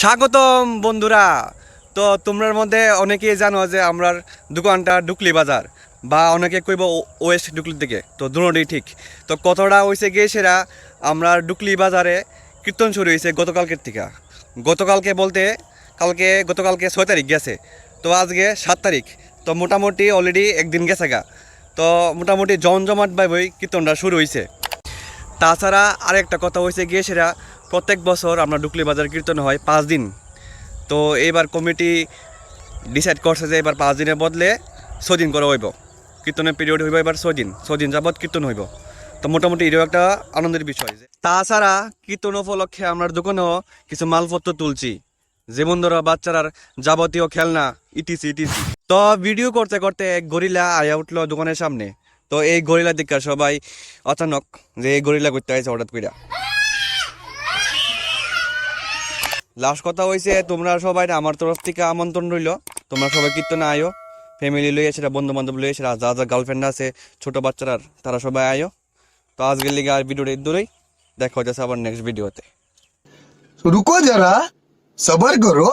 স্বাগতম বন্ধুরা। তো তোমরার মধ্যে অনেকেই জানো যে আমরা দোকানটা ডুকলি বাজার বা অনেকে কইব ওয়েস্ট ডুকলির দিকে, তো দুটোই ঠিক। তো কতটা হয়েছে গিয়ে সেরা আমরা ডুকলি বাজারে কীর্তন শুরু হয়েছে গতকালকের থেকে। গতকালকে বলতে গতকালকে 6 তারিখ গেছে, তো আজকে 7 তারিখ। তো মোটামুটি অলরেডি একদিন গেছে গা। তো মোটামুটি জমজমাট ভাবে কীর্তনটা শুরু হয়েছে। তাছাড়া আরেকটা কথা হয়েছে গিয়ে সেটা প্রত্যেক বছর আমরা ডুকলি বাজার কীর্তন হয় 5 দিন। তো এইবার কমিটি ডিসাইড করছে যে এবার 5 দিনের বদলে 6 দিন করে হইব। কীর্তনের পিরিয়ড হইব এবার 6 দিন যাবৎ কীর্তন হইব। তো মোটামুটি এটাও একটা আনন্দের বিষয়। তাছাড়া কীর্তন উপলক্ষে আমরা দোকানেও কিছু মালপত্র তুলছি, যেমন ধরো বাচ্চারার যাবতীয় খেলনা ইটিসি ইটিসি। তো ভিডিও করতে করতে এক গরিলা আয়া উঠলো দোকানের সামনে। তো এই গরিলা দেখা সবাই অচানক যে এই গরিলা করতে আইছে হঠাৎ কইরা। লাস্ট কথা হয়েছে, তোমরা সবাই আমার তরফ থেকে আমন্ত্রণ রইল, তোমরা সবাই কীর্তনে আয়ো, ফ্যামিলি লইয়া সেটা বন্ধু বান্ধব লইয়া সেটা যা যা গার্লফ্রেন্ড আছে ছোট বাচ্চারা তারা সবাই আয়ো। তো আজকের লিগে আর ভিডিওটা দূরেই দেখা হচ্ছে আবার নেক্সট ভিডিওতে। रुको जरा सबर करो।